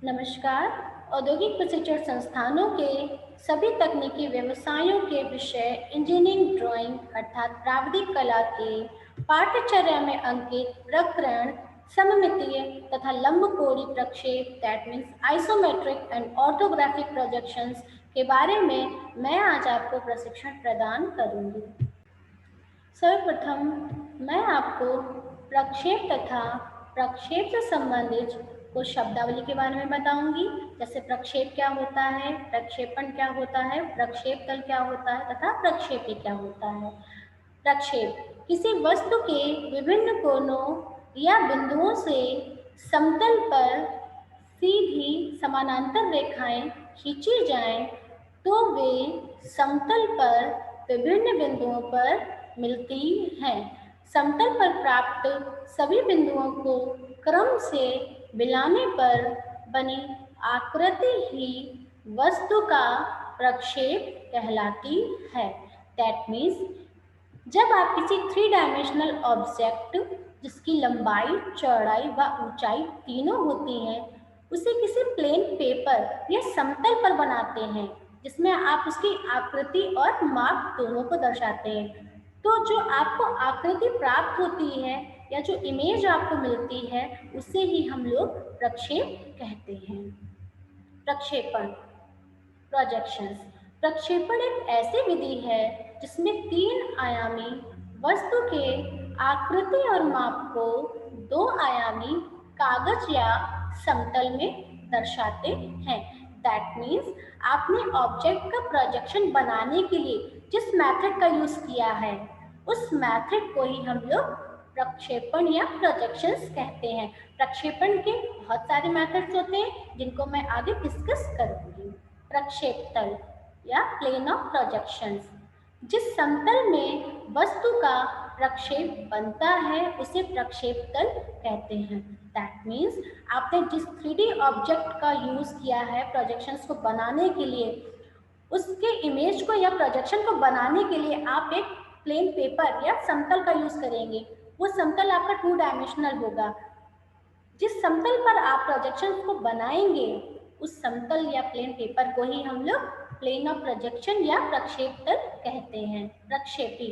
नमस्कार। औद्योगिक प्रशिक्षण संस्थानों के सभी तकनीकी व्यवसायों के विषय इंजीनियरिंग ड्राइंग अर्थात प्राविधिक कला के पाठ्यचर्या में अंकित प्रकरण सममितीय तथा लंबकोणीय प्रक्षेप that means isometric and orthographic projections के बारे में मैं आज आपको प्रशिक्षण प्रदान करूंगी। सर्वप्रथम मैं आपको प्रक्षेप तथा प्रक्षेप से संबंधित कुछ शब्दावली के बारे में बताऊंगी, जैसे प्रक्षेप क्या होता है, प्रक्षेपण क्या होता है, प्रक्षेप तल क्या होता है तथा प्रक्षेपी क्या होता है। प्रक्षेप किसी वस्तु के विभिन्न कोणों या बिंदुओं से समतल पर सीधी समानांतर रेखाएं खींची जाएं तो वे समतल पर विभिन्न बिंदुओं पर मिलती हैं। समतल पर प्राप्त सभी बिंदुओं को क्रम से मिलाने पर बनी आकृति ही वस्तु का प्रक्षेप कहलाती है। दैट मीन्स जब आप किसी 3 डायमेंशनल ऑब्जेक्ट जिसकी लंबाई, चौड़ाई व ऊंचाई तीनों होती हैं, उसे किसी प्लेन पेपर या समतल पर बनाते हैं, जिसमें आप उसकी आकृति और माप दोनों को दर्शाते हैं, तो जो आपको आकृति प्राप्त होती है या जो इमेज आपको मिलती है, उसे ही हम लोग प्रक्षेप कहते हैं। प्रक्षेपण प्रोजेक्शंस। प्रक्षेपण एक ऐसी विधि है जिसमें 3 आयामी वस्तु के आकृति और माप को 2 आयामी कागज या समतल में दर्शाते हैं। दैट मीन्स आपने ऑब्जेक्ट का प्रोजेक्शन बनाने के लिए जिस मेथड का यूज किया है, उस मेथड को ही हम लोग प्रक्षेपण या प्रोजेक्शंस कहते हैं। प्रक्षेपण के बहुत सारे मेथड्स होते हैं जिनको मैं आगे डिस्कस करूंगी। प्रक्षेप तल या प्लेन ऑफ प्रोजेक्शंस। जिस समतल में वस्तु का प्रक्षेप बनता है उसे प्रक्षेप तल कहते हैं। दैट मीन्स आपने जिस 3D ऑब्जेक्ट का यूज किया है प्रोजेक्शंस को बनाने के लिए, उसके इमेज को या प्रोजेक्शन को बनाने के लिए आप एक प्लेन पेपर या समतल का यूज करेंगे। वो समतल आपका 2 डायमेंशनल होगा। जिस समतल पर आप प्रोजेक्शन को बनाएंगे, उस समतल या प्लेन पेपर को ही हम लोग प्लेन ऑफ प्रोजेक्शन या प्रक्षेप तल कहते हैं। प्रक्षेपी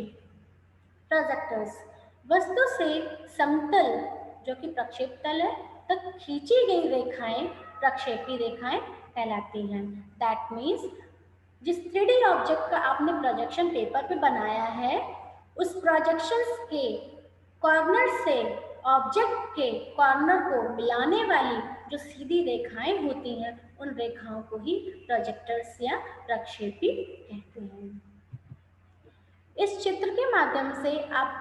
प्रोजेक्टर्स। वस्तु से समतल जो कि प्रक्षेप तल है तक खींची गई रेखाएं प्रक्षेपी रेखाएं कहलाती हैं। दैट मीन्स जिस 3D ऑब्जेक्ट का आपने प्रोजेक्शन पेपर पे बनाया है, उस प्रोजेक्शंस के कॉर्नर से ऑब्जेक्ट के कॉर्नर को मिलाने वाली जो सीधी रेखाएं होती हैं, उन रेखाओं को ही प्रोजेक्टर्स या प्रक्षेपी कहते हैं। इस चित्र के माध्यम से आप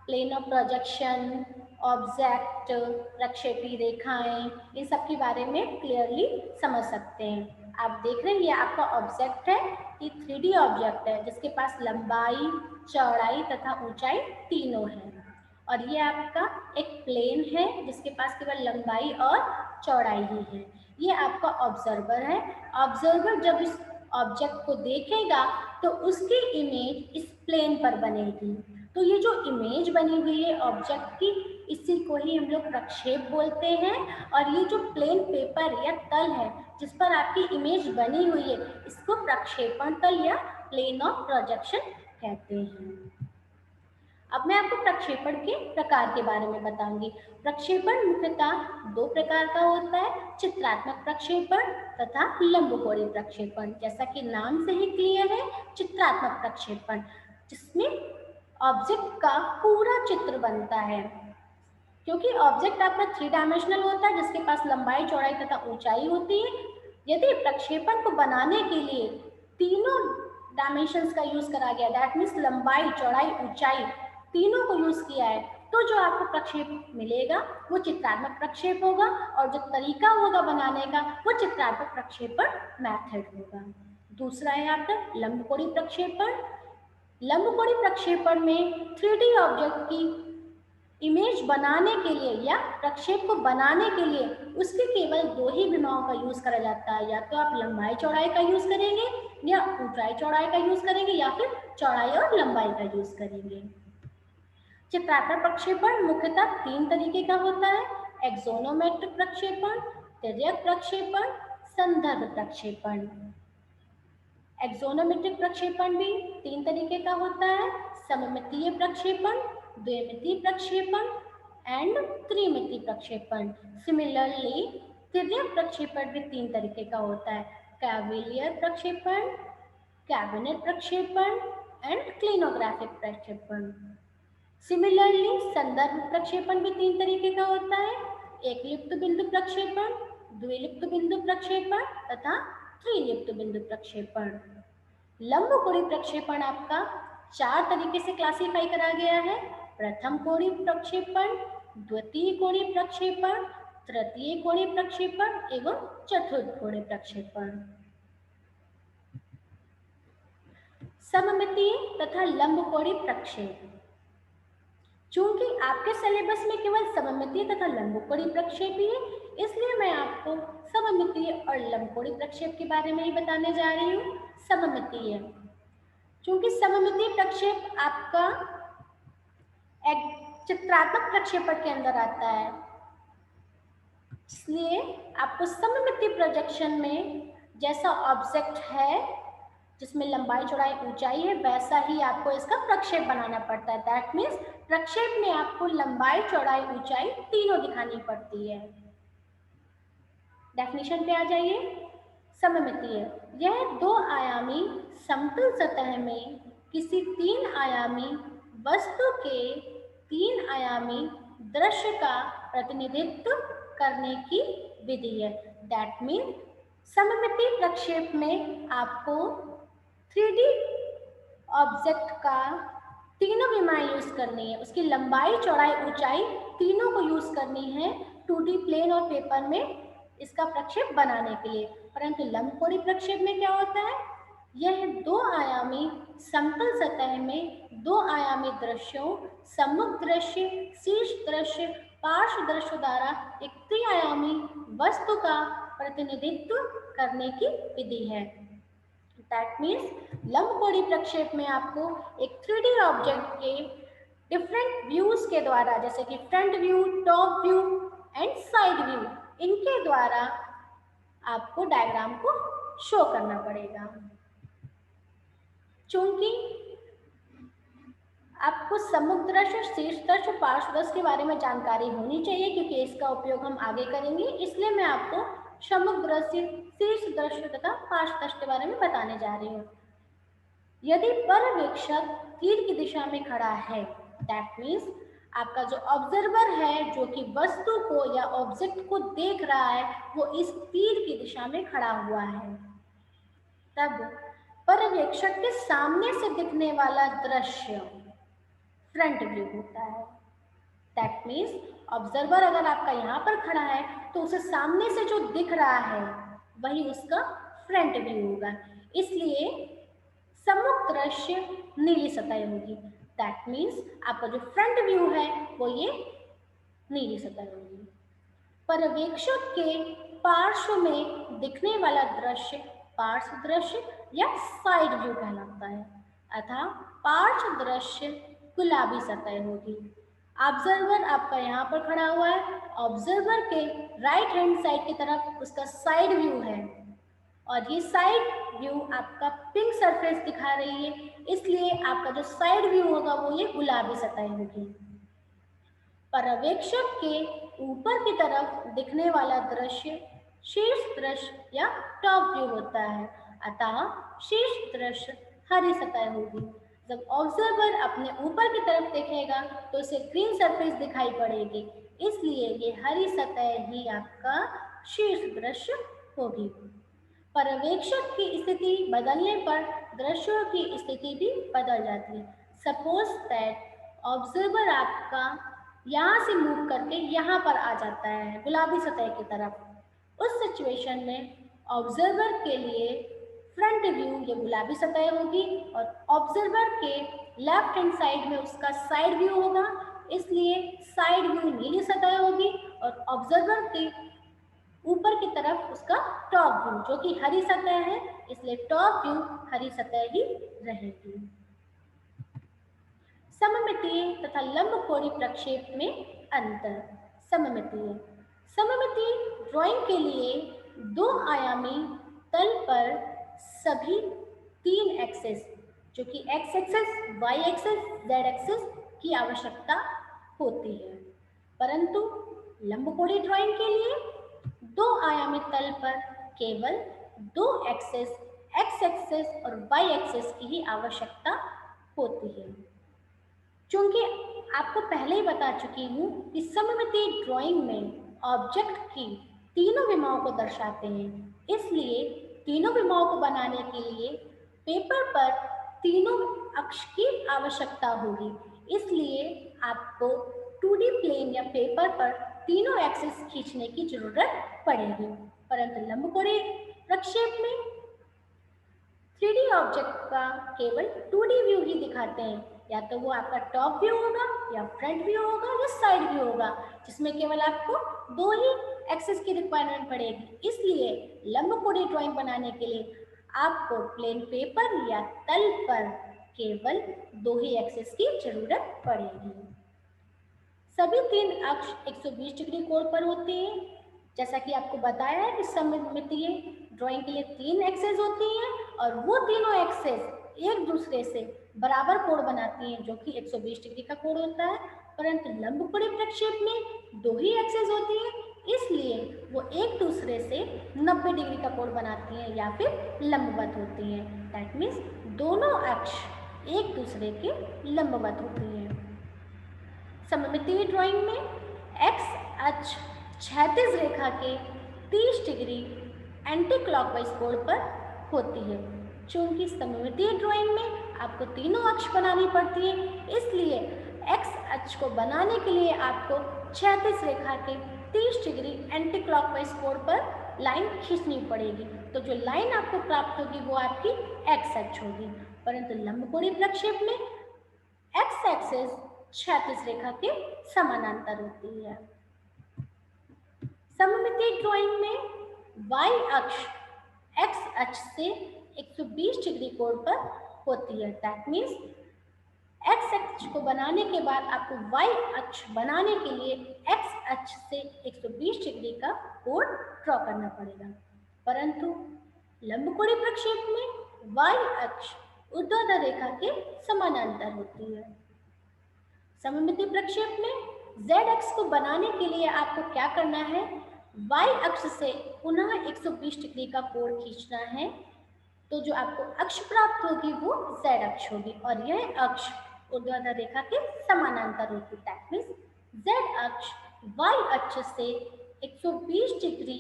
प्लेन ऑफ प्रोजेक्शन, ऑब्जेक्ट, प्रक्षेपी रेखाएं, इन सब के बारे में क्लियरली समझ सकते हैं। आप देख रहे हैं ये आपका ऑब्जेक्ट है, ये 3D ऑब्जेक्ट है जिसके पास लंबाई, चौड़ाई तथा ऊंचाई तीनों है। और ये आपका एक प्लेन है जिसके पास केवल लंबाई और चौड़ाई ही है। ये आपका ऑब्जर्वर है। ऑब्जर्वर जब इस ऑब्जेक्ट को देखेगा तो उसकी इमेज इस प्लेन पर बनेगी। तो ये जो इमेज बनी हुई है ऑब्जेक्ट की, इसी को ही हम लोग प्रक्षेप बोलते हैं। और ये जो प्लेन पेपर या तल है जिस पर आपकी इमेज बनी हुई है, इसको प्रक्षेपण तल या प्लेन ऑफ प्रोजेक्शन कहते हैं। अब मैं आपको प्रक्षेपण के प्रकार के बारे में बताऊंगी। प्रक्षेपण मुख्यतः 2 प्रकार का होता है, चित्रात्मक प्रक्षेपण तथा लंबकोणीय प्रक्षेपण। जैसा कि नाम से ही क्लियर है, चित्रात्मक प्रक्षेपण, जिसमें ऑब्जेक्ट का पूरा चित्र बनता है। क्योंकि ऑब्जेक्ट आपका 3 डायमेंशनल होता है जिसके पास लंबाई, चौड़ाई तथा ऊंचाई होती है। यदि प्रक्षेपण को बनाने के लिए तीनों डायमेंशंस का यूज करा गया, दैट मीन्स लंबाई, चौड़ाई, ऊंचाई तीनों को यूज किया है, तो जो आपको प्रक्षेप मिलेगा वो चित्रात्मक प्रक्षेप होगा, और जो तरीका होगा बनाने का वो चित्रात्मक प्रक्षेपण मैथड होगा। दूसरा है आपका लंबकोणीय प्रक्षेपण। लंबकोणीय प्रक्षेपण में 3D ऑब्जेक्ट की इमेज बनाने के लिए या प्रक्षेप को बनाने के लिए उसके केवल 2 ही विमाओं का यूज करा जाता है। या तो आप लंबाई चौड़ाई का यूज करेंगे, या ऊंचाई चौड़ाई का यूज करेंगे, या फिर चौड़ाई और लंबाई का यूज करेंगे। चित्रात्मक प्रक्षेपण मुख्यतः 3 तरीके का होता है। एक्सोनोमेट्रिक प्रक्षेपण, तिर्यक प्रक्षेपण, संदर्भ प्रक्षेपण। एक्सोनोमेट्रिक प्रक्षेपण भी 3 तरीके का होता है, सममितीय प्रक्षेपण, द्विमितीय प्रक्षेपण एंड त्रिमितीय प्रक्षेपण। सिमिलरली तिर्यक प्रक्षेपण भी 3 तरीके का होता है, कैविलियर प्रक्षेपण, कैबिनेट प्रक्षेपण एंड क्लिनोग्राफिक प्रक्षेपण। सिमिलरली संदर्भ प्रक्षेपण भी 3 तरीके का होता है, एकलिप्त बिंदु प्रक्षेपण, द्विलिप्त बिंदु प्रक्षेपण तथा त्रिलिप्त बिंदु प्रक्षेपण। लंबकोणीय प्रक्षेपण आपका 4 तरीके से क्लासिफाई करा गया है, प्रथम कोणीय प्रक्षेपण, द्वितीय कोणीय प्रक्षेपण, तृतीय कोणीय प्रक्षेपण एवं चतुर्थ कोणीय प्रक्षेपण। सममितीय तथा लंबकोणीय प्रक्षेप। चूंकि आपके सिलेबस में केवल सममितीय तथा लंबकोणीय प्रक्षेप ही है, इसलिए मैं आपको सममितीय और लंबकोणीय प्रक्षेप के बारे में ही बताने जा रही हूँ। सममितीय, चूंकि सममितीय प्रक्षेप आपका एक चित्रात्मक प्रक्षेपण के अंदर आता है, इसलिए आपको सममितीय प्रोजेक्शन में जैसा ऑब्जेक्ट है जिसमें लंबाई चौड़ाई ऊंचाई है, वैसा ही आपको इसका प्रक्षेप बनाना पड़ता है। दैट मीन्स प्रक्षेप में आपको लंबाई चौड़ाई ऊंचाई तीनों दिखानी पड़ती है। डेफिनेशन पे आ जाइए। सममितीय, यह 2 आयामी समतल सतह में किसी 3 आयामी वस्तु के 3 आयामी दृश्य का प्रतिनिधित्व करने की विधि है। दैट मीन्स सममितीय प्रक्षेप में आपको 3D ऑब्जेक्ट का तीनों विमाएं यूज करनी है, उसकी लंबाई चौड़ाई ऊंचाई तीनों को यूज करनी है 2D प्लेन और पेपर में इसका प्रक्षेप बनाने के लिए। परंतु लंबकोणीय प्रक्षेप में क्या होता है, यह 2 आयामी समतल सतह में 2 आयामी दृश्यों, सम्मुख दृश्य, शीर्ष दृश्य, पार्श्व दृश्य द्वारा एक त्रिआयामी वस्तु का प्रतिनिधित्व करने की विधि है। दैट मीन्स लंबकोणीय प्रक्षेप में आपको एक 3D ऑब्जेक्ट के डिफरेंट व्यूज के द्वारा, जैसे कि front view, top view and side view, इनके द्वारा आपको डायग्राम को शो करना पड़ेगा। चूंकि आपको सम्मुख दृश्य, शीर्ष दृश्य, पार्श्व दृश्य के बारे में जानकारी होनी चाहिए, क्योंकि इसका उपयोग हम आगे करेंगे, इसलिए मैं आपको सम्मुख दृश्य, शीर्ष दृश्य तथा पार्श्व दृश्य के बारे में बताने जा रही हूँ। यदि पर्यवेक्षक तीर की दिशा में खड़ा है, दैट मीन्स आपका जो ऑब्जर्वर है, जो कि वस्तु को या ऑब्जेक्ट को देख रहा है, वो इस तीर की दिशा में खड़ा हुआ है, तब पर्यवेक्षक के सामने से दिखने वाला दृश्य फ्रंट व्यू होता है। दैट मीन्स ऑब्जर्वर अगर आपका यहाँ पर खड़ा है तो उसे सामने से जो दिख रहा है वही उसका फ्रंट व्यू होगा, इसलिए सम्मुख दृश्य नीली सतह होगी। दैट मीन्स आपका जो फ्रंट व्यू है वो ये नीली सतह होगी। पर्यवेक्षक के पार्श्व में दिखने वाला दृश्य पार्श्व दृश्य या साइड व्यू कहलाता है, अतः पार्श्व दृश्य गुलाबी सतह होगी। ऑब्जर्वर आपका यहाँ पर खड़ा हुआ है, ऑब्जर्वर के राइट हैंड साइड की तरफ उसका साइड व्यू है, और ये साइड व्यू आपका पिंक सरफेस दिखा रही है, इसलिए आपका जो साइड व्यू होगा वो ये गुलाबी सतह होगी। पर्यवेक्षक के ऊपर की तरफ दिखने वाला दृश्य शीर्ष दृश्य या टॉप व्यू होता है, अतः शीर्ष दृश्य हरी सतह होगी। जब ऑब्जर्वर अपने ऊपर की तरफ देखेगा तो उसे ग्रीन सरफेस दिखाई पड़ेगी, इसलिए ये हरी सतह ही आपका शीर्ष दृश्य होगी। पर्यवेक्षक की स्थिति बदलने पर दृश्यों की स्थिति भी बदल जाती है। सपोज दैट ऑब्जर्वर आपका यहाँ से मूव करके यहाँ पर आ जाता है गुलाबी सतह की तरफ, उस सिचुएशन में ऑब्जर्वर के लिए फ्रंट व्यू ये गुलाबी सतह होगी और ऑब्जर्वर के लेफ्ट हैंड साइड में उसका साइड व्यू होगा, इसलिए साइड व्यू नीली सतह होगी, और ऑब्जर्वर के ऊपर की तरफ उसका टॉप व्यू जो कि हरी सतह है, इसलिए टॉप व्यू हरी सतह ही रहेगी। सममितीय तथा लंबकोणीय प्रक्षेप में अंतर। सममितीय, सममिति ड्राइंग के लिए दो आयामी तल पर सभी तीन एक्सेस जो कि X axes, Y axes, Z axes की आवश्यकता होती है, परंतु लंबकोणीय ड्राइंग के लिए दो आयामी तल पर केवल दो एक्सेस एक्स एक्सेस और वाई एक्सेस की ही आवश्यकता होती है। चूंकि आपको पहले ही बता चुकी हूँ कि सममिति ड्राइंग में ऑब्जेक्ट की तीनों विमाओं को दर्शाते हैं, इसलिए तीनों विमाओं को बनाने के लिए पेपर पर तीनों अक्ष की आवश्यकता होगी, इसलिए आपको 2D प्लेन या पेपर पर तीनों एक्सिस खींचने की जरूरत पड़ेगी। परंतु लंबकोणीय प्रक्षेप में 3D ऑब्जेक्ट का केवल 2D व्यू ही दिखाते हैं, या तो वो आपका टॉप व्यू होगा या फ्रंट व्यू होगा या साइड व्यू होगा, जिसमें केवल आपको दो ही एक्सिस की रिक्वायरमेंट पड़ेगी। इसलिए लंबकोणीय ड्राइंग बनाने के लिए आपको प्लेन पेपर या तल पर केवल दो ही एक्सिस की जरूरत पड़ेगी। सभी तीन अक्ष 120 डिग्री कोण पर होते हैं। जैसा कि आपको बताया है कि सममितीय ड्राइंग के लिए तीन एक्सेस होती हैं और वो तीनों एक्सेस एक दूसरे से बराबर कोण बनाती हैं, जो कि 120 डिग्री का कोण होता है। परंतु लंबकोणीय प्रक्षेप में दो ही एक्सेस होती हैं, इसलिए वो एक दूसरे से 90 डिग्री का कोण बनाती हैं या फिर लंबवत होती हैं। दैट मीन्स दोनों अक्ष एक दूसरे के लंबवत होती हैं। सममितीय ड्राइंग में एक्स अक्ष क्षैतिज रेखा के 30 डिग्री एंटी क्लॉकवाइज कोण पर होती है। चूंकि सममितीय ड्राइंग में आपको तीनों अक्ष बनानी पड़ती है, इसलिए एक्स अक्ष को बनाने के लिए आपको क्षैतिज रेखा के 30 डिग्री एंटी क्लॉकवाइज कोण पर लाइन खींचनी पड़ेगी। तो जो लाइन आपको प्राप्त होगी वो आपकी एक्स अक्ष होगी। परंतु लंबकोणीय प्रक्षेप में एक्स एक्सिस क्षैतिज रेखा के समानांतर होती है। सममितीय ड्राइंग में y अक्ष x अक्ष से 120 डिग्री कोण पर होती है। दैट मीन्स x अक्ष को बनाने के बाद आपको y अक्ष बनाने के लिए x अक्ष से 120 डिग्री का कोण ड्रॉ करना पड़ेगा। परंतु लंबकोणीय प्रक्षेप में y अक्ष ऊर्ध्वाधर रेखा के समानांतर होती है। सममितीय प्रक्षेप में z अक्ष को बनाने के लिए आपको क्या करना है, y अक्ष से पुनः 120 डिग्री का कोण खींचना है। तो जो आपको अक्ष प्राप्त होगी वो z अक्ष होगी और यह अक्ष ऊर्ध्वाधर रेखा के समानांतर होगी। दैट मीन्स z अक्ष y अक्ष से 120 डिग्री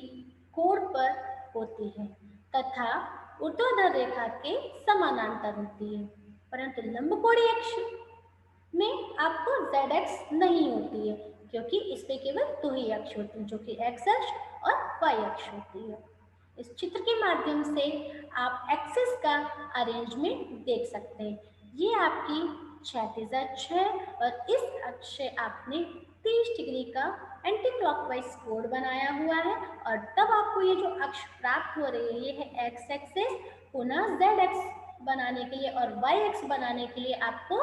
कोण पर होती है तथा ऊर्ध्वाधर रेखा के समानांतर होती है। परंतु लंबकोणीय अक्ष में आपको z अक्ष नहीं होती है, क्योंकि इस पे केवल दो ही अक्ष होते हैं, जो कि x अक्ष और y अक्ष होती है। इस चित्र के माध्यम से आप एक्सिस का अरेंजमेंट देख सकते हैं। ये आपकी क्षैतिज अक्ष है और इस अक्ष से आपने 30 डिग्री का एंटी क्लॉकवाइज कोण बनाया हुआ है और तब आपको ये जो अक्ष प्राप्त हो रही है ये है एक्स एक्सिस। पुनः z अक्ष बनाने के लिए और y अक्ष बनाने के लिए आपको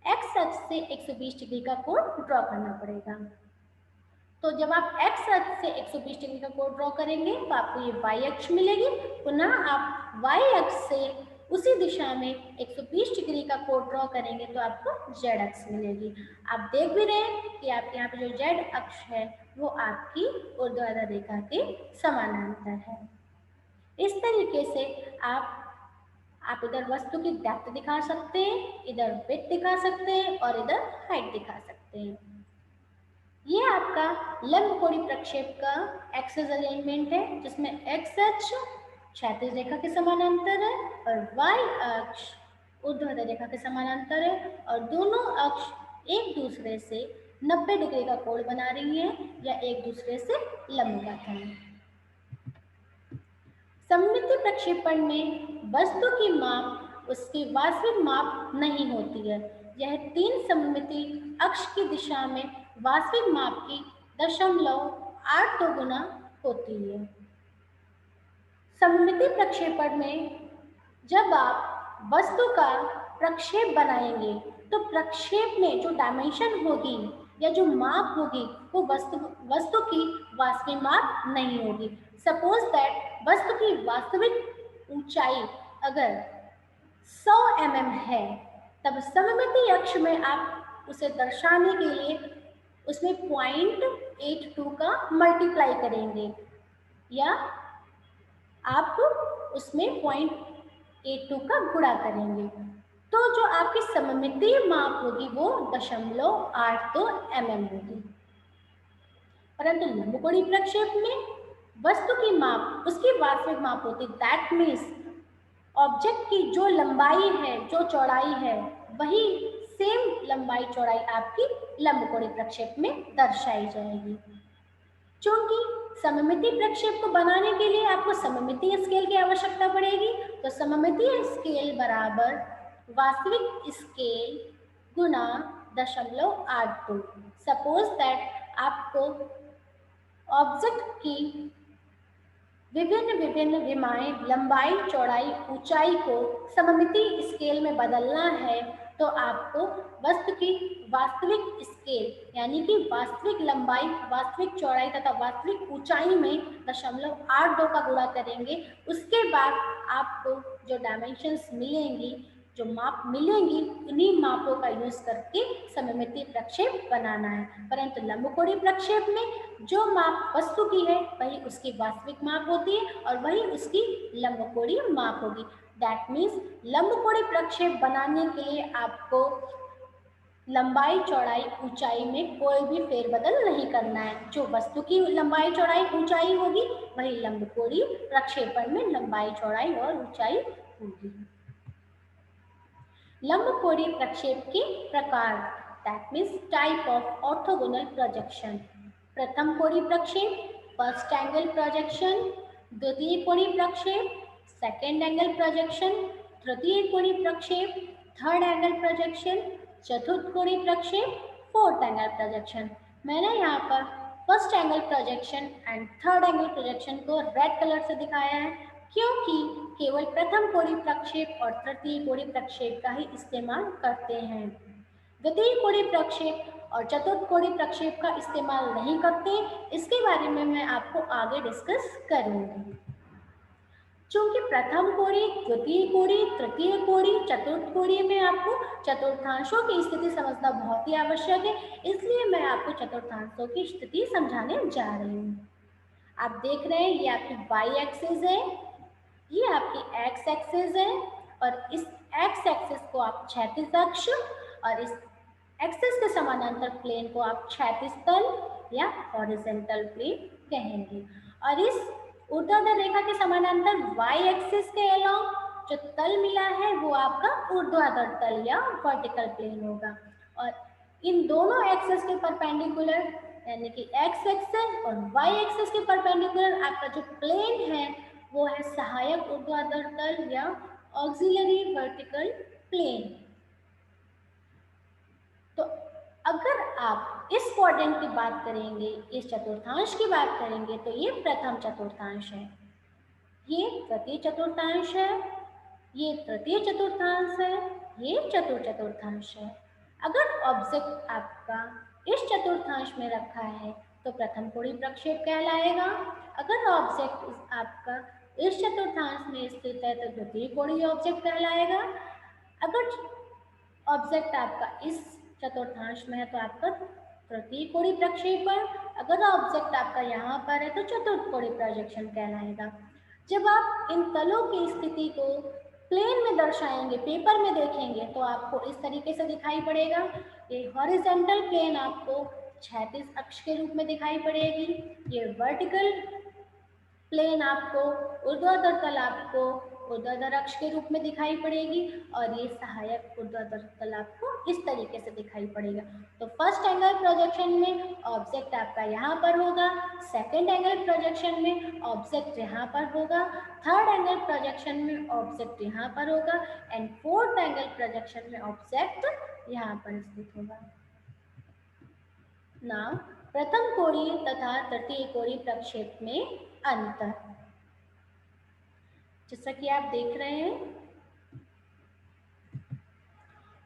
एक्स अक्ष से 120 डिग्री का कोण ड्रॉ करना पड़ेगा। तो जब आप एक्स अक्ष से 120 डिग्री का कोण ड्रॉ करेंगे तो आपको ये वाई अक्ष मिलेगी। पुनः आप वाई अक्ष से उसी दिशा में 120 डिग्री का कोण ड्रॉ करेंगे तो आपको जेड अक्ष मिलेगी। आप देख भी रहे हैं कि आपके यहाँ पे जो जेड अक्ष है वो आपकी ऊर्ध्वाधर रेखा के समानांतर है। इस तरीके से आप इधर वस्तु की डेप्थ दिखा सकते हैं, इधर विड्थ दिखा सकते हैं और इधर हाइट दिखा सकते हैं। ये आपका लंबकोणीय प्रक्षेप का एक्सिस अरेंजमेंट है, जिसमें एक्स अक्ष क्षैतिज रेखा के समानांतर है और वाई अक्ष ऊर्ध्वाधर रेखा के समानांतर है और दोनों अक्ष एक दूसरे से 90 डिग्री का कोण बना रही हैं या एक दूसरे से लंबवत हैं। सममितीय प्रक्षेपण में वस्तु की माप उसकी वास्तविक माप नहीं होती है। यह तीन सममितीय अक्ष की दिशा में वास्तविक माप की 0.82 गुना होती है। सममितीय प्रक्षेपण में जब आप वस्तु का प्रक्षेप बनाएंगे तो प्रक्षेप में जो डायमेंशन होगी या जो माप होगी वो वस्तु की वास्तविक माप नहीं होगी। सपोज दैट वस्तु की वास्तविक ऊंचाई अगर 100 mm है, तब सममिति अक्ष में आप उसे दर्शाने के लिए उसमें 0.82 का मल्टीप्लाई करेंगे या आप उसमें 0.82 का गुणा करेंगे, तो जो आपकी सममितीय माप होगी वो 0.82 mm होगी। परंतु लंबकोणीय प्रक्षेप में वस्तु की माप उसकी वास्तविक माप होती, दैट मीन्स ऑब्जेक्ट की जो लंबाई है, जो चौड़ाई है, वही सेम लंबाई चौड़ाई आपकी लंबकोणीय प्रक्षेप में दर्शाई जाएगी। चूंकि सममितीय प्रक्षेप को बनाने के लिए आपको सममितीय स्केल की आवश्यकता पड़ेगी, तो सममितीय स्केल बराबर वास्तविक स्केल गुना 0.82। सपोज दैट आपको ऑब्जेक्ट की विभिन्न विमाएं लंबाई चौड़ाई ऊंचाई को सममितीय स्केल में बदलना है, तो आपको वस्तु की वास्तविक स्केल यानी कि वास्तविक लंबाई, वास्तविक चौड़ाई तथा वास्तविक ऊंचाई में 0.82 का गुणा करेंगे। उसके बाद आपको जो डायमेंशंस मिलेंगी, जो माप मिलेंगी, उन्हीं मापों का यूज करके सममितीय प्रक्षेप बनाना है। परंतु लंबकोणीय प्रक्षेप में जो माप वस्तु की है वही उसकी वास्तविक माप होती है और वही उसकी लंबकोणीय माप होगी। दैट मीन्स लंबकोणीय प्रक्षेप बनाने के लिए आपको लंबाई चौड़ाई ऊंचाई में कोई भी फेरबदल नहीं करना है। जो वस्तु की लंबाई चौड़ाई ऊंचाई होगी वही लंबकोणीय प्रक्षेपण में लंबाई चौड़ाई और ऊंचाई होगी। लंबकोणीय प्रक्षेप के प्रकार, that means type of orthogonal projection. प्रथम कोणीय प्रक्षेप, फर्स्ट एंगल प्रोजेक्शन। द्वितीय कोणीय प्रक्षेप, सेकेंड एंगल प्रोजेक्शन। तृतीय कोणीय प्रक्षेप, थर्ड एंगल प्रोजेक्शन। चतुर्थ कोणीय प्रक्षेप, फोर्थ एंगल प्रोजेक्शन। मैंने यहाँ पर first angle projection and third angle projection को रेड कलर से दिखाया है, क्योंकि केवल प्रथम कोणीय प्रक्षेप और तृतीय कोणीय प्रक्षेप का ही इस्तेमाल करते हैं। द्वितीय कोणीय प्रक्षेप और चतुर्थ कोणीय प्रक्षेप का इस्तेमाल नहीं करते। इसके बारे में मैं आपको आगे डिस्कस करूंगी। चूंकि प्रथम कोणीय, द्वितीय कोणीय, तृतीय कोणीय, चतुर्थ कोणीय में आपको चतुर्थांशों की स्थिति समझना बहुत ही आवश्यक है, इसलिए मैं आपको चतुर्थांशों की स्थिति समझाने जा रही हूँ। आप देख रहे हैं ये आपकी y एक्सिस है, ये आपकी x एक्सिस है और इस x एक्सिस को आप क्षैतिज अक्ष और इस एक्सिस के समानांतर प्लेन को आप क्षैतिज तल या हॉरिजॉन्टल प्लेन कहेंगे। और इस ऊर्ध्वाधर रेखा के समानांतर y एक्सिस के अलोंग जो तल मिला है वो आपका ऊर्ध्वाधर तल या वर्टिकल प्लेन होगा। और इन दोनों एक्सिस के परपेंडिकुलर यानी कि x एक्सिस और y एक्सिस के परपेंडिकुलर आपका जो प्लेन है वो है सहायक ऊर्ध्वाधर तल या ऑक्सिलरी वर्टिकल प्लेन। तो अगर आप इस क्वाड्रेंट की बात करेंगे, इस चतुर्थांश की बात करेंगे, तो ये प्रथम चतुर्थांश है, ये तृतीय चतुर्थांश है, ये तृतीय चतुर्थांश है, ये चतुर्थ चतुर्थांश है। अगर ऑब्जेक्ट आपका इस चतुर्थांश में रखा है तो प्रथम कोणीय प्रक्षेप कहलाएगा। अगर ऑब्जेक्ट आपका इस चतुर्थांश में स्थित है तो द्वितीय कोणीय ऑब्जेक्ट कहलाएगा। अगर ऑब्जेक्ट आपका इस चतुर्थांश में है तो आपका तृतीय कोणीय प्रक्षेपण। अगर ऑब्जेक्ट आपका यहाँ पर है तो चतुर्थ कोणीय प्रोजेक्शन कहलाएगा। जब आप इन तलों की स्थिति को प्लेन में दर्शाएंगे, पेपर में देखेंगे, तो आपको इस तरीके से दिखाई पड़ेगा। ये हॉरिजॉन्टल प्लेन आपको क्षैतिज अक्ष के रूप में दिखाई पड़ेगी, ये वर्टिकल प्लेन आपको, ऊर्ध्वाधर तल आपको ऊर्ध्वाधर अक्ष के रूप में दिखाई पड़ेगी और ये सहायक ऊर्ध्वाधर तल आपको इस तरीके से दिखाई पड़ेगा। तो फर्स्ट एंगल प्रोजेक्शन में ऑब्जेक्ट आपका यहाँ पर होगा, सेकंड एंगल प्रोजेक्शन में ऑब्जेक्ट यहाँ पर होगा, थर्ड एंगल प्रोजेक्शन में ऑब्जेक्ट यहाँ पर होगा एंड फोर्थ एंगल प्रोजेक्शन में ऑब्जेक्ट यहाँ पर स्थित होगा। नाउ प्रथम कोणीय तथा तृतीय कोणीय प्रक्षेप में अंतर, जैसा कि आप देख रहे हैं,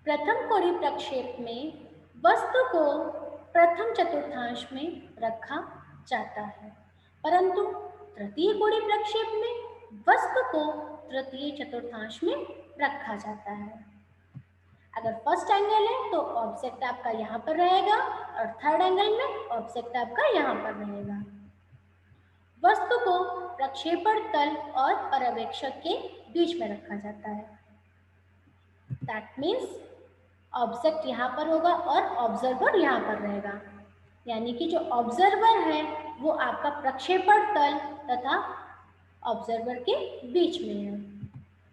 प्रथम कोणीय प्रक्षेप में वस्तु को प्रथम चतुर्थांश में रखा जाता है, परंतु तृतीय कोणीय प्रक्षेप में वस्तु को तृतीय चतुर्थांश में रखा जाता है। अगर फर्स्ट एंगल है तो ऑब्जेक्ट आपका यहाँ पर रहेगा और थर्ड एंगल में ऑब्जेक्ट आपका यहाँ पर रहेगा। वस्तु को प्रक्षेपण तल और पर्यवेक्षक के बीच में रखा जाता है। दैट मीन्स ऑब्जेक्ट यहाँ पर होगा और ऑब्जर्वर यहाँ पर रहेगा, यानी कि जो ऑब्जर्वर है वो आपका प्रक्षेपण तल तथा ऑब्जर्वर के बीच में है,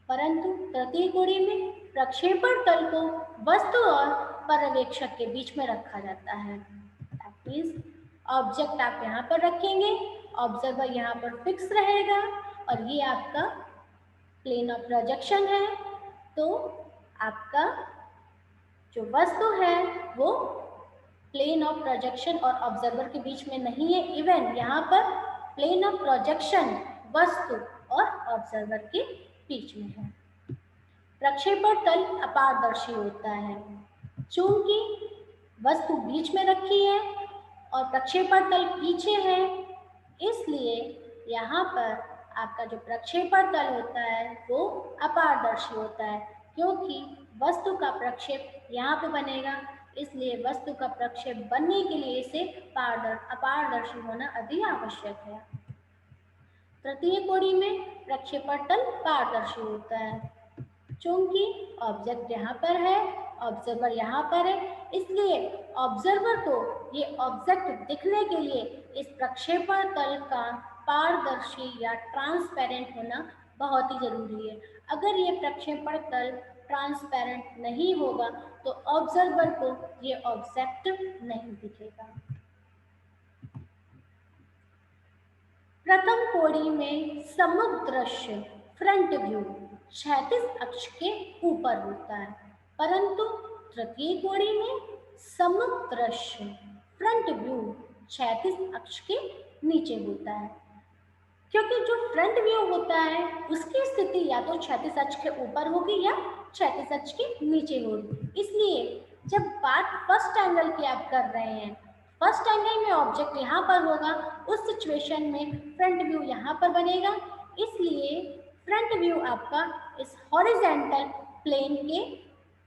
परंतु तृतीय कोणीय में प्रक्षेपण तल को वस्तु और पर्यवेक्षक के बीच में रखा जाता है। दैट मीन्स ऑब्जेक्ट आप यहाँ पर रखेंगे, ऑब्जर्वर यहाँ पर फिक्स रहेगा और ये आपका प्लेन ऑफ प्रोजेक्शन है। तो आपका जो वस्तु है वो प्लेन ऑफ प्रोजेक्शन और ऑब्जर्वर के बीच में नहीं है, इवन यहाँ पर प्लेन ऑफ प्रोजेक्शन वस्तु और ऑब्जर्वर के बीच में है। प्रक्षेपण तल अपारदर्शी होता है। चूंकि वस्तु बीच में रखी है और प्रक्षेपण तल पीछे है, इसलिए यहाँ पर आपका जो प्रक्षेपण तल होता है वो अपारदर्शी होता है, क्योंकि वस्तु का प्रक्षेप यहाँ पे बनेगा, इसलिए वस्तु का प्रक्षेप बनने के लिए इसे अपारदर्शी होना अति आवश्यक है। तृतीय कोणीय में प्रक्षेपण तल पारदर्शी होता है। चूंकि ऑब्जेक्ट यहाँ पर है, ऑब्जर्वर यहाँ पर है, इसलिए ऑब्जर्वर को ये ऑब्जेक्ट दिखने के लिए इस प्रक्षेपण तल का पारदर्शी या ट्रांसपेरेंट होना बहुत ही जरूरी है। अगर ये प्रक्षेपण तल ट्रांसपेरेंट नहीं होगा तो ऑब्जर्वर को ये ऑब्जेक्ट नहीं दिखेगा। प्रथम कोणीय में सम्मुख दृश्य फ्रंट व्यू क्षैतिज अक्ष के ऊपर होता है, परंतु तृतीय कोणीय में सम्मुख दृश्य फ्रंट व्यू क्षैतिज अक्ष के नीचे होता है, क्योंकि जो फ्रंट व्यू होता है उसकी स्थिति या तो क्षैतिज अक्ष के ऊपर होगी या क्षैतिज अक्ष के नीचे होगी। इसलिए जब बात फर्स्ट एंगल की आप कर रहे हैं, फर्स्ट एंगल में ऑब्जेक्ट यहाँ पर होगा, उस सिचुएशन में फ्रंट व्यू यहाँ पर बनेगा, इसलिए फ्रंट व्यू आपका इस हॉरिजॉन्टल प्लेन के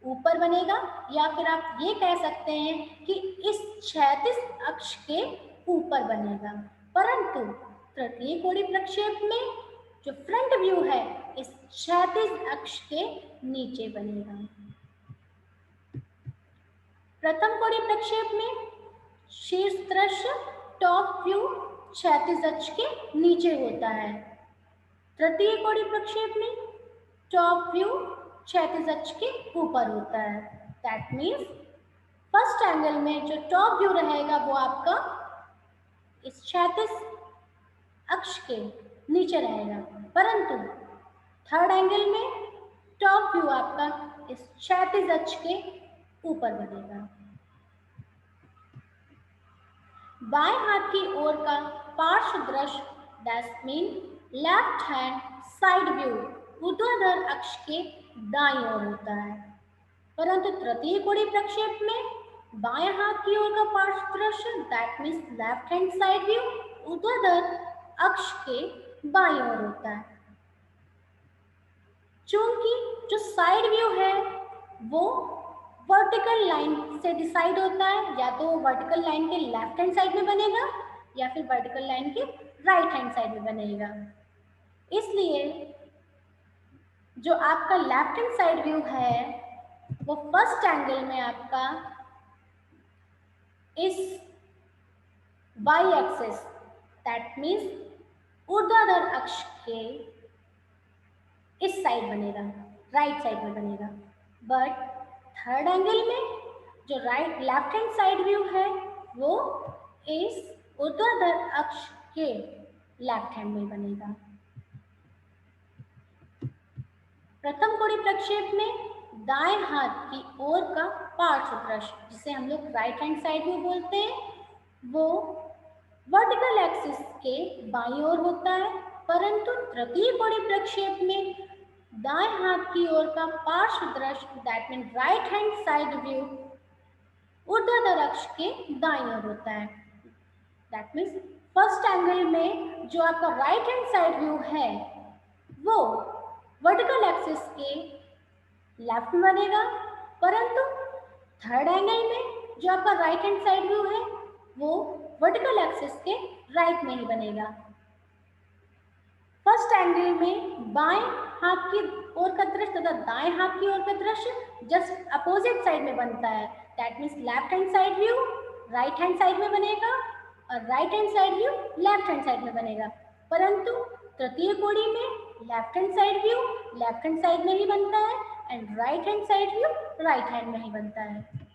ऊपर बनेगा, या फिर आप ये कह सकते हैं कि इस क्षैतिज अक्ष के ऊपर बनेगा। परंतु तृतीय कोणीय प्रक्षेप में जो फ्रंट व्यू है इस क्षैतिज अक्ष के नीचे बनेगा। प्रथम कोणीय प्रक्षेप में शीर्ष दृश्य टॉप व्यू क्षैतिज अक्ष के नीचे होता है। तृतीय कोणीय प्रक्षेप में टॉप व्यू क्षैतिज अक्ष के ऊपर होता है। दैट मीन्स फर्स्ट एंगल में जो टॉप व्यू रहेगा वो आपका इस क्षैतिज अक्ष के नीचे रहेगा, परंतु थर्ड एंगल में टॉप व्यू आपका इस क्षैतिज अक्ष के ऊपर बनेगा। बाएं हाथ की ओर का पार्श्व दृश्य that mean left hand side view ऊर्ध्वाधर अक्ष के दाईं ओर होता है, परंतु तृतीय कोणीय प्रक्षेप में बाएं हाथ की ओर का पार्श्व दृश्य that means left hand side view ऊर्ध्वाधर अक्ष के बाईं ओर होता है। चूंकि जो साइड व्यू है वो वर्टिकल लाइन से डिसाइड होता है, या तो वर्टिकल लाइन के लेफ्ट हैंड साइड में बनेगा या फिर वर्टिकल लाइन के राइट हैंड साइड में बनेगा। इसलिए जो आपका लेफ्ट हैंड साइड व्यू है वो फर्स्ट एंगल में आपका इस वाई एक्सिस दैट मीन्स ऊर्ध्वाधर अक्ष के इस साइड बनेगा, राइट साइड में बनेगा। बट थर्ड एंगल में जो लेफ्ट हैंड साइड व्यू है वो इस ऊर्ध्वाधर अक्ष के लेफ्ट हैंड में बनेगा। प्रथम कोणीय प्रक्षेप में दाएं हाथ की ओर का पार्श्व दृश्य जिसे हम लोग राइट हैंड साइड व्यू बोलते हैं वो वर्टिकल एक्सिस के बाईं ओर होता है, परंतु तृतीय कोणीय प्रक्षेप में दाएं हाथ की ओर का पार्श्व दृश्य that mean right hand side view ऊर्ध्वाधर अक्ष के दाईं ओर होता है। दैट मीन्स फर्स्ट एंगल में जो आपका राइट हैंड साइड व्यू है वो वर्टिकल एक्सिस के लेफ्ट में बनेगा, परंतु थर्ड एंगल में जो आपका राइट हैंड साइड व्यू है वो वर्टिकल एक्सिस के राइट में ही बनेगा। फर्स्ट एंगल में बाएं हाथ की ओर का दृश्य तथा दाएं हाथ की ओर का दृश्य जस्ट अपोजिट साइड में बनता है। That means left hand side view right hand side में बनेगा और right hand side view left hand side में बनेगा, परंतु तृतीय कोणीय में left hand side view left hand side में ही बनता है and right hand side view right hand में ही बनता है।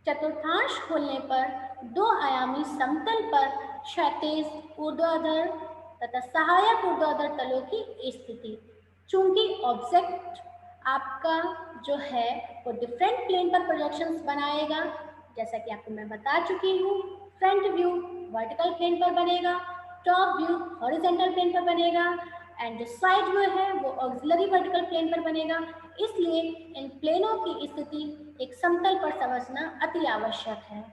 चतुर्थांश खोलने पर दो आयामी समतल पर क्षैतिज ऊर्ध्वाधर तथा सहायक ऊर्ध्वाधर तलों की स्थिति। चूंकि ऑब्जेक्ट आपका जो है वो डिफरेंट प्लेन पर प्रोजेक्शंस बनाएगा, जैसा कि आपको मैं बता चुकी हूँ। फ्रंट व्यू वर्टिकल प्लेन पर बनेगा, टॉप व्यू हॉरिजॉन्टल प्लेन पर बनेगा एंड जो साइड व्यू है वो ऑक्सिलरी वर्टिकल प्लेन पर बनेगा। इसलिए इन प्लेनों की स्थिति एक समतल पर समझना अति आवश्यक है।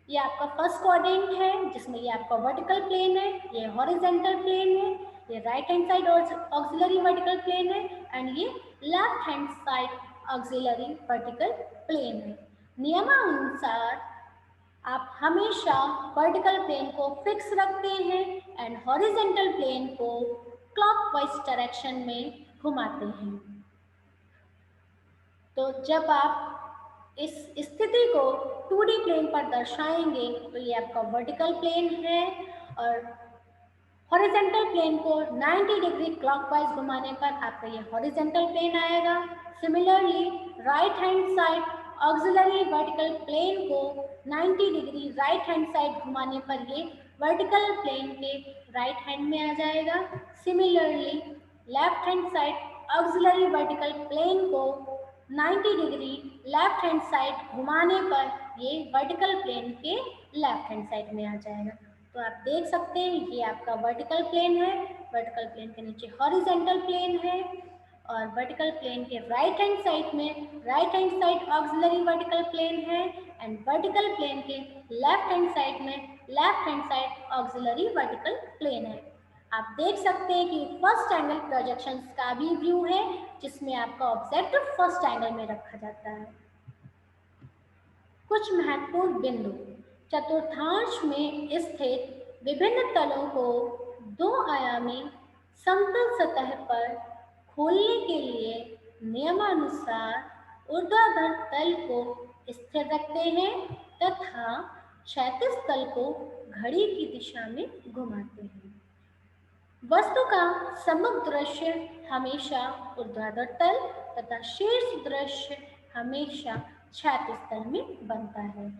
ये आपका फर्स्ट क्वाड्रेंट है जिसमें ये आपका वर्टिकल प्लेन है, ये हॉरिजॉन्टल प्लेन है, ये right hand side auxiliary vertical plane है एंड ये left hand side auxiliary vertical plane है। नियमानुसार आप हमेशा वर्टिकल प्लेन को फिक्स रखते हैं एंड हॉरिजॉन्टल प्लेन को क्लॉकवाइज डायरेक्शन में घुमाते हैं। तो जब आप इस स्थिति को 2D प्लेन पर दर्शाएंगे तो ये आपका वर्टिकल प्लेन है और हॉरिजॉन्टल प्लेन को 90 डिग्री क्लॉकवाइज घुमाने पर आपका ये हॉरिजॉन्टल प्लेन आएगा। Similarly right hand side auxiliary vertical plane को 90 डिग्री राइट हैंड साइड घुमाने पर ये वर्टिकल प्लेन के राइट हैंड में आ जाएगा। Similarly left hand side auxiliary vertical plane को 90 डिग्री लेफ्ट हैंड साइड घुमाने पर ये वर्टिकल प्लेन के लेफ्ट हैंड साइड में आ जाएगा। तो आप देख सकते हैं ये आपका वर्टिकल प्लेन है, वर्टिकल प्लेन के नीचे हॉरिजॉन्टल प्लेन है और वर्टिकल प्लेन के राइट हैंड साइड में right hand side auxiliary vertical plane है एंड वर्टिकल प्लेन के लेफ्ट हैंड साइड में left hand side auxiliary vertical plane है। आप देख सकते हैं कि फर्स्ट एंगल प्रोजेक्शंस का भी व्यू है जिसमें आपका ऑब्जेक्ट फर्स्ट एंगल में रखा जाता है। कुछ महत्वपूर्ण बिंदु। चतुर्थांश में स्थित विभिन्न तलों को दो आयामी समतल सतह पर खोलने के लिए नियमानुसार ऊर्ध्वाधर तल को स्थिर रखते हैं तथा क्षैतिज तल को घड़ी की दिशा में घुमाते हैं। वस्तु का सम्मुख दृश्य हमेशा ऊर्ध्वाधर तल तथा शीर्ष दृश्य हमेशा क्षैतिज तल में बनता है।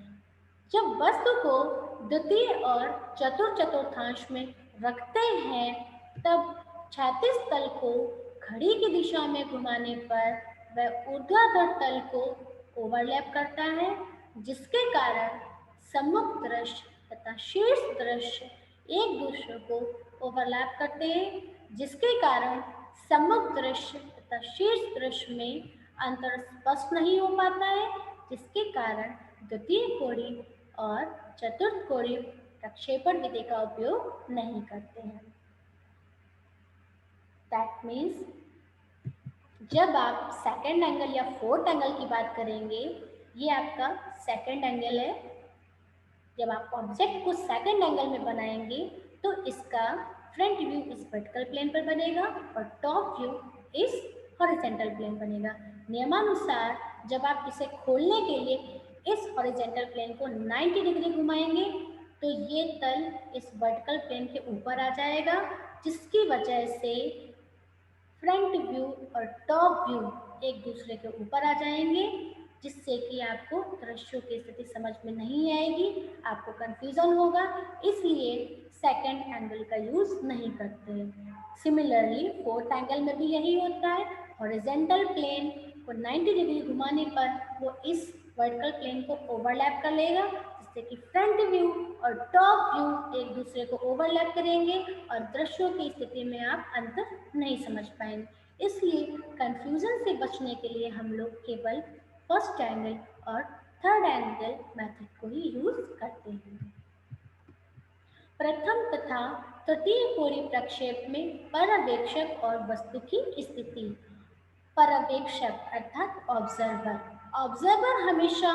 जब वस्तु को द्वितीय और चतुर्थांश में रखते हैं तब क्षैतिज तल को घड़ी की दिशा में घुमाने पर वह ऊर्ध्वाधर तल को ओवरलैप करता है, जिसके कारण सम्मुख दृश्य तथा शीर्ष दृश्य एक दूसरे को ओवरलैप करते हैं, जिसके कारण सम्मुख दृश्य तथा शीर्ष दृश्य में अंतर स्पष्ट नहीं हो पाता है, जिसके कारण द्वितीय कोणीय और चतुर्थ कोणीय प्रक्षेपण विधि का उपयोग नहीं करते हैं। दैट मीन्स जब आप सेकंड एंगल या फोर्थ एंगल की बात करेंगे, ये आपका सेकंड एंगल है। जब आप ऑब्जेक्ट को सेकंड एंगल में बनाएंगे तो इसका फ्रंट व्यू इस वर्टिकल प्लेन पर बनेगा और टॉप व्यू इस हॉरिजॉन्टल प्लेन बनेगा। नियमानुसार जब आप इसे खोलने के लिए इस हॉरिजॉन्टल प्लेन को 90 डिग्री घुमाएंगे तो ये तल इस वर्टिकल प्लेन के ऊपर आ जाएगा, जिसकी वजह से फ्रंट व्यू और टॉप व्यू एक दूसरे के ऊपर आ जाएंगे, जिससे कि आपको दृश्यों की स्थिति समझ में नहीं आएगी, आपको कंफ्यूजन होगा, इसलिए सेकंड एंगल का यूज नहीं करते। सिमिलरली फोर्थ एंगल में भी यही होता है। हॉरिजॉन्टल प्लेन को 90 डिग्री घुमाने पर वो इस वर्टिकल प्लेन को ओवरलैप कर लेगा, जिससे कि फ्रंट व्यू और टॉप व्यू एक दूसरे को ओवरलैप करेंगे और दृश्यों की स्थिति में आप अंतर नहीं समझ पाएंगे। इसलिए कंफ्यूजन से बचने के लिए हम लोग केवल फर्स्ट एंगल और थर्ड एंगल मेथड को ही यूज करते हैं। प्रथम तथा तृतीय कोणीय प्रक्षेप में पर्यवेक्षक और वस्तु की स्थिति। पर्यवेक्षक अर्थात ऑब्जर्वर। ऑब्जर्वर हमेशा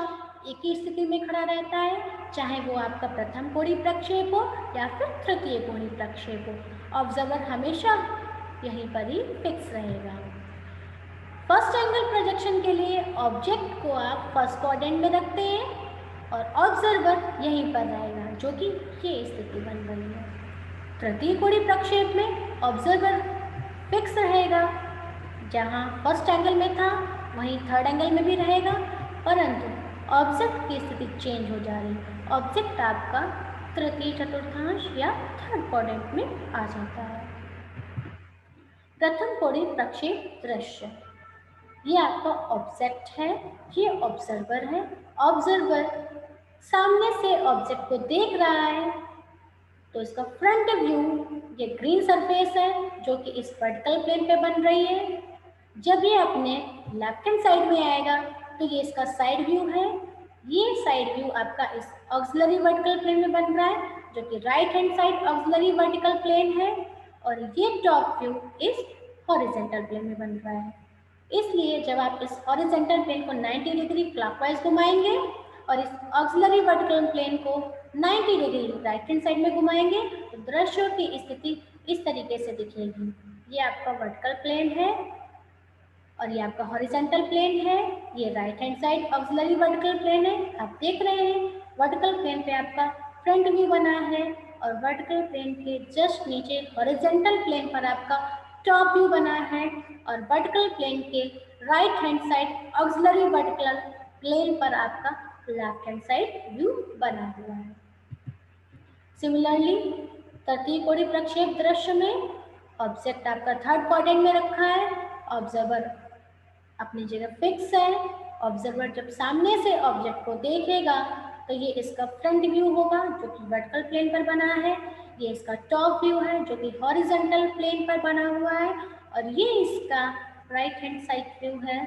एक ही स्थिति में खड़ा रहता है, चाहे वो आपका प्रथम कोणीय प्रक्षेप हो या फिर तृतीय कोणीय प्रक्षेप हो। ऑब्जर्वर हमेशा यहीं पर ही फिक्स रहेगा। फर्स्ट एंगल प्रोजेक्शन के लिए ऑब्जेक्ट को आप फर्स्ट क्वाड्रेंट में रखते हैं और ऑब्जर्वर यहीं पर रहेगा, जो कि ये स्थिति बन रही है। तृतीय कोणीय प्रक्षेप में ऑब्जर्वर फिक्स रहेगा, जहाँ फर्स्ट एंगल में था वहीं थर्ड एंगल में भी रहेगा, परंतु ऑब्जेक्ट की स्थिति चेंज हो जा रही है। ऑब्जेक्ट आपका तृतीय चतुर्थांश या थर्ड क्वाड्रेंट में आ जाता है। प्रथम कोणीय प्रक्षेप दृश्य, ये आपका ऑब्जेक्ट है, ये ऑब्जर्वर है। ऑब्जर्वर सामने से ऑब्जेक्ट को देख रहा है, तो इसका फ्रंट व्यू ये ग्रीन सरफेस है जो कि इस वर्टिकल प्लेन पे बन रही है। जब ये अपने लेफ्ट हैंड साइड में आएगा तो ये इसका साइड व्यू है। ये साइड व्यू आपका इस ऑक्सिलरी वर्टिकल प्लेन में बन रहा है, जो कि right hand side auxiliary vertical plane है, और ये टॉप व्यू इस हॉरिजॉन्टल प्लेन में बन रहा है। इसलिए जब आप इस हॉरिजॉन्टल प्लेन को 90 डिग्री क्लॉकवाइज घुमाएंगे और इस ऑक्सिलरी वर्टिकल प्लेन को 90 डिग्री राइट हैंड साइड में घुमाएंगे तो दृश्यों की स्थिति इस तरीके से दिखेगी। ये आपका वर्टिकल प्लेन है और ये आपका हॉरिजॉन्टल प्लेन है। ये right hand side auxiliary vertical plane है। आप देख रहे हैं वर्टिकल प्लेन पे आपका फ्रंट व्यू बना है और वर्टिकल प्लेन के जस्ट नीचे हॉरिजॉन्टल प्लेन पर आपका टॉप व्यू बना है, और वर्टिकल प्लेन के right hand side auxiliary vertical plane पर आपका लेफ्ट हैंड साइड व्यू बना हुआ है। सिमिलरली तृतीय कोणीय प्रक्षेप दृश्य में ऑब्जेक्ट आपका थर्ड क्वाड्रेंट में रखा है, ऑब्जर्वर अपनी जगह फिक्स है। ऑब्जर्वर जब सामने से ऑब्जेक्ट को देखेगा तो ये इसका फ्रंट व्यू होगा जो कि वर्टिकल प्लेन पर बना है। ये इसका टॉप व्यू है जो कि हॉरिजॉन्टल प्लेन पर बना हुआ है, और ये इसका राइट हैंड साइड व्यू है,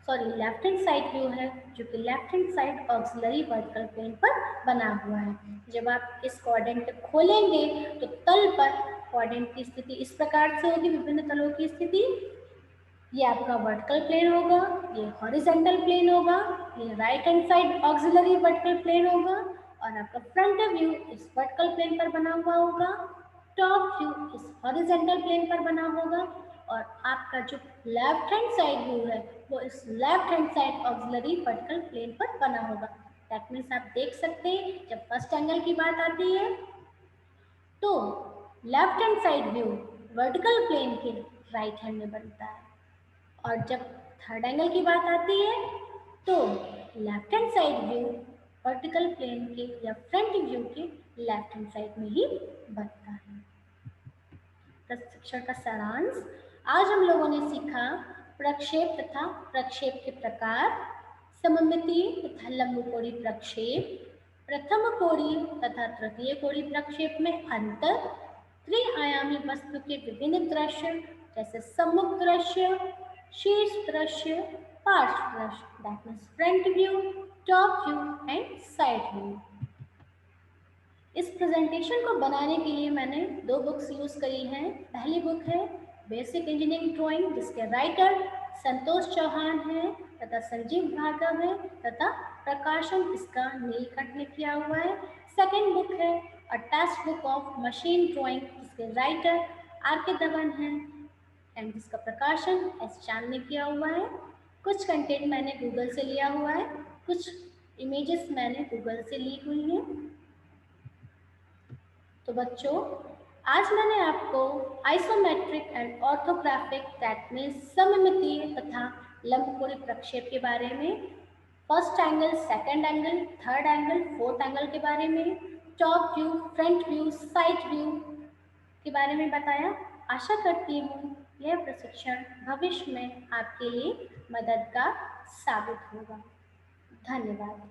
sorry left hand side view है, जो कि left hand side auxiliary vertical plane पर बना हुआ है। जब आप इस क्वाड्रेंट खोलेंगे तो तल पर क्वाड्रेंट की स्थिति इस प्रकार से होगी, विभिन्न तलों की स्थिति। ये आपका वर्टिकल प्लेन होगा, ये हॉरिजॉन्टल प्लेन होगा, ये right hand side auxiliary vertical plane होगा, और आपका फ्रंट व्यू इस वर्टिकल प्लेन पर बना हुआ होगा, टॉप व्यू इस हॉरिजॉन्टल प्लेन पर बना होगा, और आपका जो लेफ्ट हैंड साइड व्यू है वो इस left hand side auxiliary vertical plane पर बना होगा। दैट मीन्स आप देख सकते हैं जब फर्स्ट एंगल की बात आती है तो left hand side view vertical plane के राइट हैंड में बनता है, और जब थर्ड एंगल की बात आती है तो left hand side view vertical plane के या फ्रंट व्यू के लेफ्ट हैंड साइड में ही बनता है। प्रशिक्षण का सारांश, आज हम लोगों ने सीखा प्रक्षेप तथा प्रक्षेप के प्रकार, सममितीय तथा लंबकोणीय प्रक्षेप, प्रथम कोणीय तथा तृतीय कोणीय प्रक्षेप में अंतर, त्रिआयामी वस्तु के विभिन्न दृश्य जैसे सम्मुख दृश्य, शीर्ष दृश्य, पार्श्व दृश्य, that means front view, top view and side view. इस प्रेजेंटेशन को बनाने के लिए मैंने 2 बुक्स यूज करी हैं। पहली बुक है बेसिक इंजीनियरिंग ड्राइंग, जिसके राइटर संतोष चौहान हैं तथा संजीव भार्गव है, तथा प्रकाशन इसका नीलकंठ ने किया हुआ है। सेकेंड बुक है a text book of machine drawing, जिसके राइटर आर के धवन हैं एंड जिसका प्रकाशन एस चांद ने किया हुआ है। कुछ कंटेंट मैंने गूगल से लिया हुआ है, कुछ इमेजेस मैंने गूगल से ली हुई हैं। तो बच्चों, आज मैंने आपको isometric and orthographic that means सममितीय तथा लंबकोणीय प्रक्षेप के बारे में, first angle, second angle, third angle, fourth angle के बारे में, top view, front view, side view के बारे में बताया। आशा करती हूँ यह प्रशिक्षण भविष्य में आपके लिए मददगार साबित होगा। धन्यवाद।